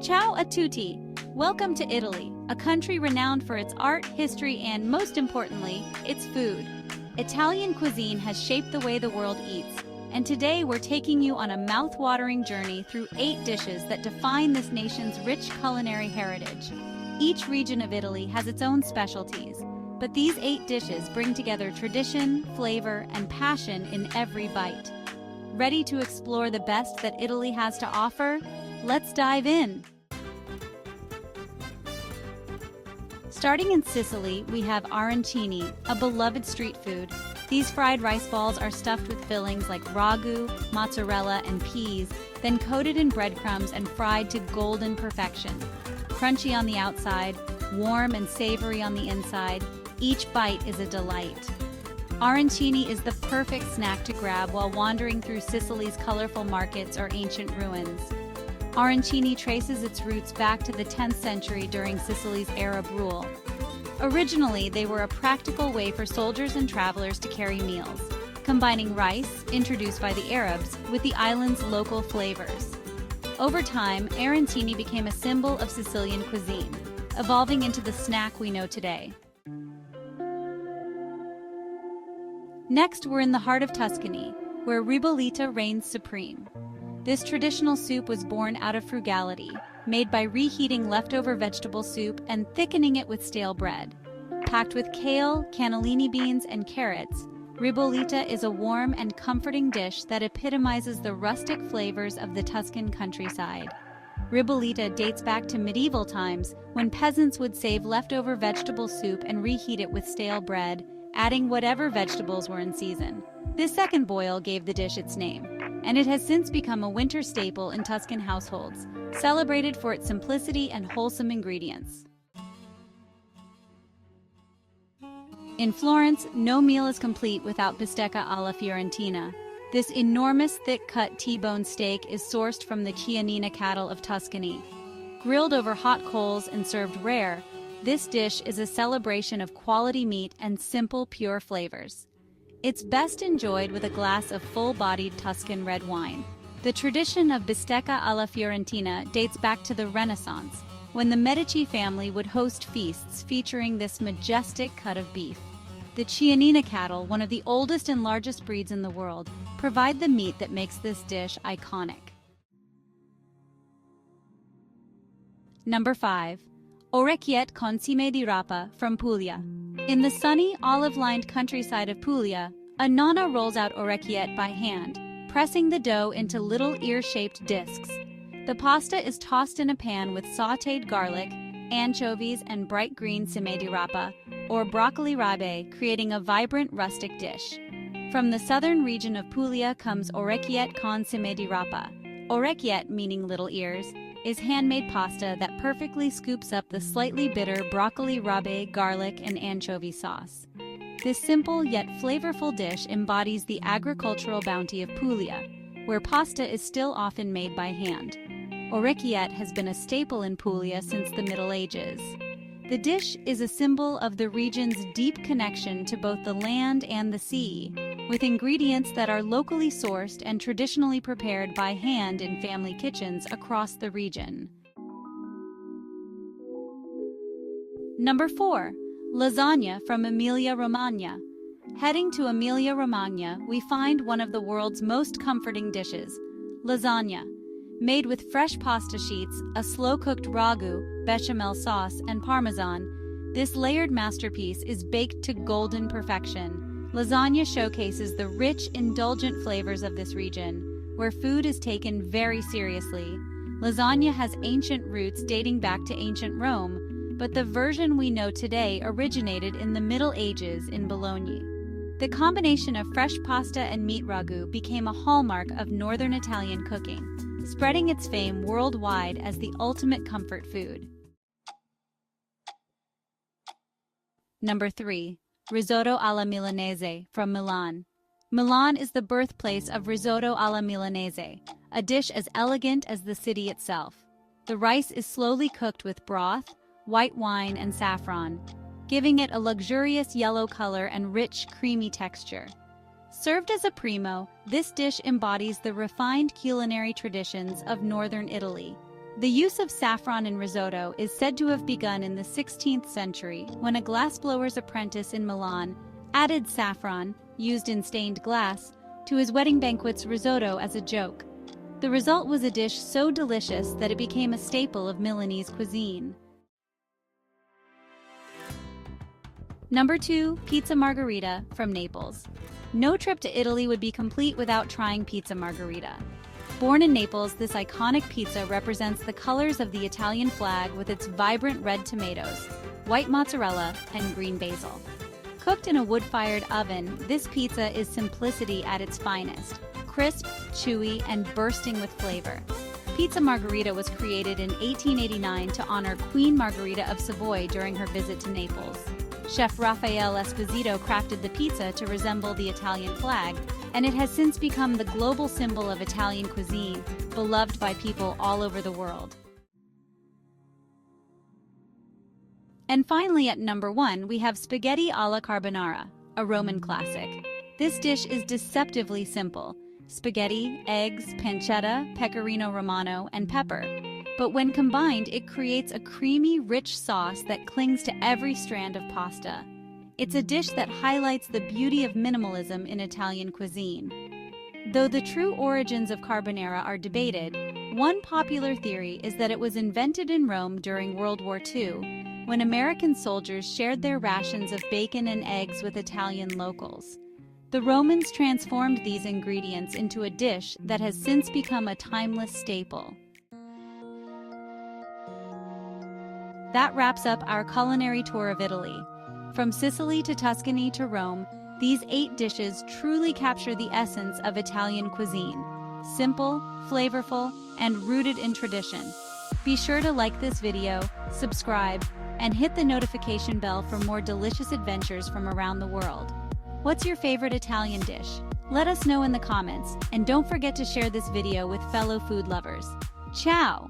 Ciao a tutti! Welcome to Italy, a country renowned for its art, history, and, most importantly, its food. Italian cuisine has shaped the way the world eats, and today we're taking you on a mouth-watering journey through 8 dishes that define this nation's rich culinary heritage. Each region of Italy has its own specialties, but these 8 dishes bring together tradition, flavor, and passion in every bite. Ready to explore the best that Italy has to offer? Let's dive in! Starting in Sicily, we have arancini, a beloved street food. These fried rice balls are stuffed with fillings like ragu, mozzarella, and peas, then coated in breadcrumbs and fried to golden perfection. Crunchy on the outside, warm and savory on the inside, each bite is a delight. Arancini is the perfect snack to grab while wandering through Sicily's colorful markets or ancient ruins. Arancini traces its roots back to the 10th century during Sicily's Arab rule. Originally, they were a practical way for soldiers and travelers to carry meals, combining rice, introduced by the Arabs, with the island's local flavors. Over time, arancini became a symbol of Sicilian cuisine, evolving into the snack we know today. Next, we're in the heart of Tuscany, where Ribollita reigns supreme. This traditional soup was born out of frugality, made by reheating leftover vegetable soup and thickening it with stale bread. Packed with kale, cannellini beans, and carrots, Ribollita is a warm and comforting dish that epitomizes the rustic flavors of the Tuscan countryside. Ribollita dates back to medieval times when peasants would save leftover vegetable soup and reheat it with stale bread, adding whatever vegetables were in season. This second boil gave the dish its name, and it has since become a winter staple in Tuscan households, celebrated for its simplicity and wholesome ingredients. In Florence, no meal is complete without bistecca alla Fiorentina. This enormous, thick-cut T-bone steak is sourced from the Chianina cattle of Tuscany. Grilled over hot coals and served rare, this dish is a celebration of quality meat and simple, pure flavors. It's best enjoyed with a glass of full-bodied Tuscan red wine. The tradition of bistecca alla Fiorentina dates back to the Renaissance, when the Medici family would host feasts featuring this majestic cut of beef. The Chianina cattle, one of the oldest and largest breeds in the world, provide the meat that makes this dish iconic. Number 5. Orecchiette con Cime di Rapa from Puglia. In the sunny, olive-lined countryside of Puglia, a nonna rolls out orecchiette by hand, pressing the dough into little ear-shaped discs. The pasta is tossed in a pan with sautéed garlic, anchovies, and bright green Cime di Rapa, or broccoli rabe, creating a vibrant rustic dish. From the southern region of Puglia comes orecchiette con Cime di Rapa. Orecchiette, meaning little ears, is handmade pasta that perfectly scoops up the slightly bitter broccoli rabe, garlic, and anchovy sauce. This simple yet flavorful dish embodies the agricultural bounty of Puglia, where pasta is still often made by hand. Orecchiette has been a staple in Puglia since the Middle Ages. The dish is a symbol of the region's deep connection to both the land and the sea, with ingredients that are locally sourced and traditionally prepared by hand in family kitchens across the region. Number 4. Lasagna from Emilia-Romagna. Heading to Emilia-Romagna, we find one of the world's most comforting dishes, lasagna. Made with fresh pasta sheets, a slow-cooked ragu, bechamel sauce, and parmesan, this layered masterpiece is baked to golden perfection. Lasagna showcases the rich, indulgent flavors of this region, where food is taken very seriously. Lasagna has ancient roots dating back to ancient Rome, but the version we know today originated in the Middle Ages in Bologna. The combination of fresh pasta and meat ragu became a hallmark of northern Italian cooking, spreading its fame worldwide as the ultimate comfort food. Number 3. Risotto alla Milanese from Milan. Milan is the birthplace of risotto alla Milanese, a dish as elegant as the city itself. The rice is slowly cooked with broth, white wine, and saffron, giving it a luxurious yellow color and rich, creamy texture. Served as a primo, this dish embodies the refined culinary traditions of northern Italy. The use of saffron in risotto is said to have begun in the 16th century when a glassblower's apprentice in Milan added saffron, used in stained glass, to his wedding banquet's risotto as a joke. The result was a dish so delicious that it became a staple of Milanese cuisine. Number 2. Pizza Margherita from Naples. No trip to Italy would be complete without trying pizza margherita. Born in Naples, this iconic pizza represents the colors of the Italian flag with its vibrant red tomatoes, white mozzarella, and green basil. Cooked in a wood-fired oven, this pizza is simplicity at its finest, crisp, chewy, and bursting with flavor. Pizza Margherita was created in 1889 to honor Queen Margherita of Savoy during her visit to Naples. Chef Raffaele Esposito crafted the pizza to resemble the Italian flag, and it has since become the global symbol of Italian cuisine, beloved by people all over the world. And finally, at number 1, we have spaghetti alla Carbonara, a Roman classic. This dish is deceptively simple: spaghetti, eggs, pancetta, pecorino romano, and pepper. But when combined, it creates a creamy, rich sauce that clings to every strand of pasta. It's a dish that highlights the beauty of minimalism in Italian cuisine. Though the true origins of carbonara are debated, one popular theory is that it was invented in Rome during World War II, when American soldiers shared their rations of bacon and eggs with Italian locals. The Romans transformed these ingredients into a dish that has since become a timeless staple. That wraps up our culinary tour of Italy. From Sicily to Tuscany to Rome, these 8 dishes truly capture the essence of Italian cuisine: simple, flavorful, and rooted in tradition. Be sure to like this video, subscribe, and hit the notification bell for more delicious adventures from around the world. What's your favorite Italian dish? Let us know in the comments, and don't forget to share this video with fellow food lovers. Ciao!